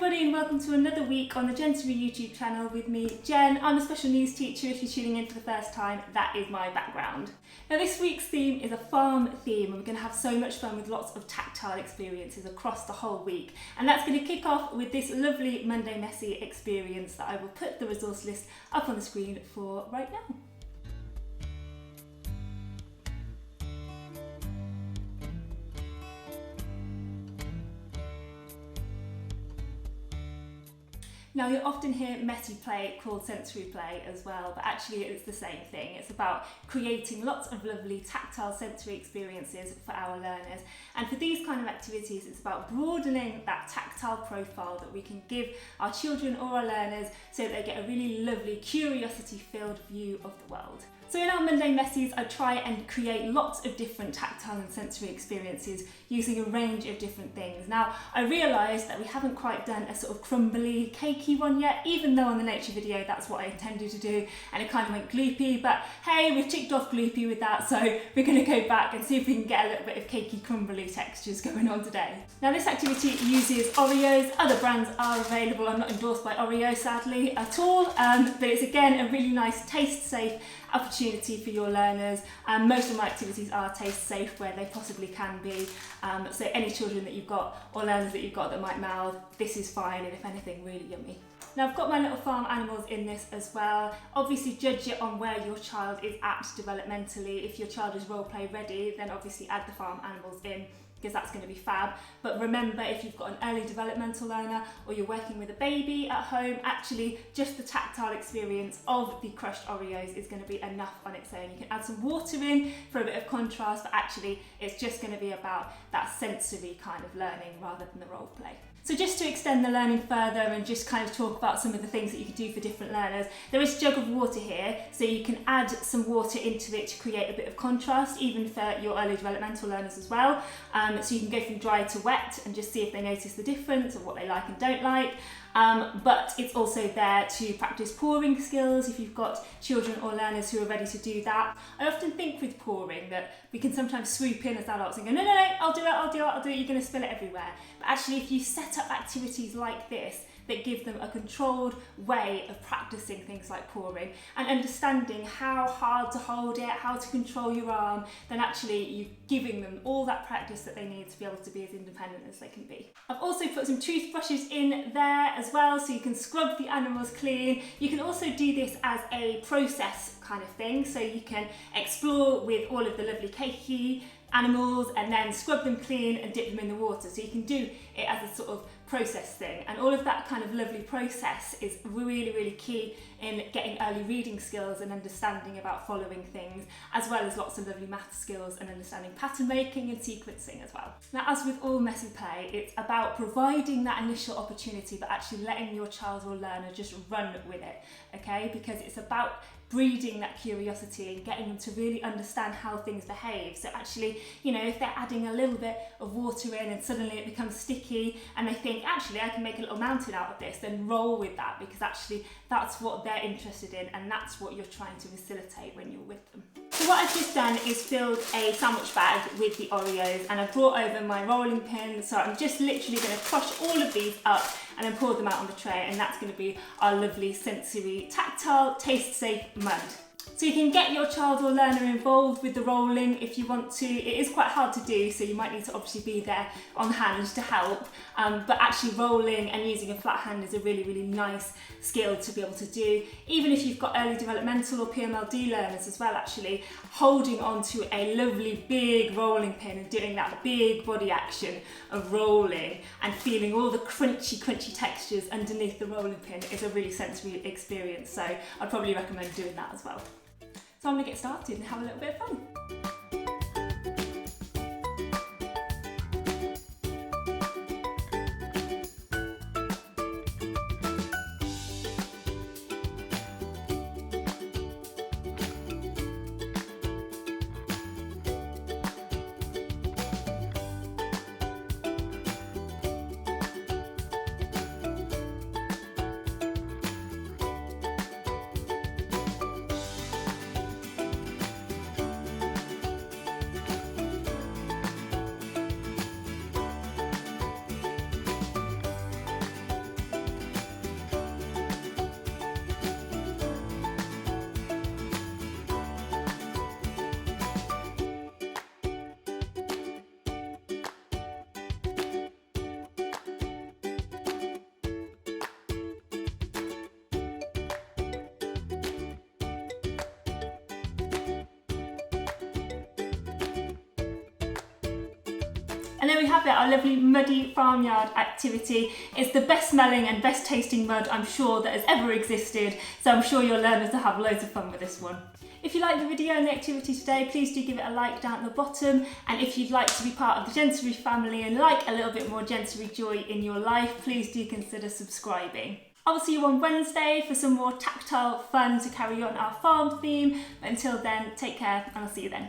everybody and welcome to another week on the Jensory YouTube channel with me, Jen. I'm a special needs teacher. If you're tuning in for the first time, that is my background. Now this week's theme is a farm theme and we're going to have so much fun with lots of tactile experiences across the whole week. And that's going to kick off with this lovely Monday Messy experience that I will put the resource list up on the screen for right now. Now you'll often hear messy play called sensory play as well, but actually it's the same thing. It's about creating lots of lovely tactile sensory experiences for our learners. And for these kind of activities, it's about broadening that tactile profile that we can give our children or our learners so that they get a really lovely curiosity-filled view of the world. So in our Monday Messies, I try and create lots of different tactile and sensory experiences using a range of different things. Now, I realised that we haven't quite done a sort of crumbly, cakey one yet, even though on the nature video that's what I intended to do, and it kind of went gloopy, but hey, we've ticked off gloopy with that, so we're going to go back and see if we can get a little bit of cakey, crumbly textures going on today. Now this activity uses Oreos. Other brands are available. I'm not endorsed by Oreo, sadly, at all, but it's again a really nice taste-safe opportunity for your learners. Most of my activities are taste safe where they possibly can be, so any children that you've got or learners that you've got that might mouth, this is fine, and if anything, really yummy. Now I've got my little farm animals in this as well. Obviously judge it on where your child is at developmentally. If your child is role play ready, then obviously add the farm animals in, because that's going to be fab. But remember, if you've got an early developmental learner or you're working with a baby at home, actually just the tactile experience of the crushed Oreos is going to be enough on its own. You can add some water in for a bit of contrast, but actually it's just going to be about that sensory kind of learning rather than the role play. So just to extend the learning further and just kind of talk about some of the things that you can do for different learners, there is a jug of water here, so you can add some water into it to create a bit of contrast, even for your early developmental learners as well. So you can go from dry to wet and just see if they notice the difference or what they like and don't like. But it's also there to practice pouring skills if you've got children or learners who are ready to do that. I often think with pouring that we can sometimes swoop in as adults and go, no, I'll do it, you're going to spill it everywhere. But actually if you set up activities like this that give them a controlled way of practicing things like pouring and understanding how hard to hold it, how to control your arm, then actually you're giving them all that practice that they need to be able to be as independent as they can be. I've also put some toothbrushes in there as well, so you can scrub the animals clean. You can also do this as a process kind of thing, so you can explore with all of the lovely cakey animals and then scrub them clean and dip them in the water. So you can do it as a sort of process thing, and all of that kind of lovely process is really key in getting early reading skills and understanding about following things, as well as lots of lovely math skills and understanding pattern making and sequencing as well. Now, as with all messy play, it's about providing that initial opportunity but actually letting your child or learner just run with it, okay? Because it's about breeding that curiosity and getting them to really understand how things behave. So actually, you know, if they're adding a little bit of water in and suddenly it becomes sticky and they think, actually I can make a little mountain out of this, then roll with that, because actually that's what they're interested in and that's what you're trying to facilitate when you're with them. So what I've just done is filled a sandwich bag with the Oreos, and I've brought over my rolling pin, so I'm just literally going to crush all of these up and then pour them out on the tray, and that's going to be our lovely sensory, tactile, taste-safe mud. So you can get your child or learner involved with the rolling if you want to. It is quite hard to do, so you might need to obviously be there on hand to help, but actually rolling and using a flat hand is a really nice skill to be able to do. Even if you've got early developmental or PMLD learners as well, actually holding on to a lovely big rolling pin and doing that big body action of rolling and feeling all the crunchy textures underneath the rolling pin is a really sensory experience, so I'd probably recommend doing that as well. So I'm going to get started and have a little bit of fun. And there we have it, our lovely muddy farmyard activity. It's the best smelling and best tasting mud I'm sure that has ever existed, so I'm sure your learners will have loads of fun with this one. If you liked the video and the activity today, please do give it a like down at the bottom, and if you'd like to be part of the Jensory family and like a little bit more Jensory joy in your life, please do consider subscribing. I will see you on Wednesday for some more tactile fun to carry on our farm theme, but until then, take care and I'll see you then.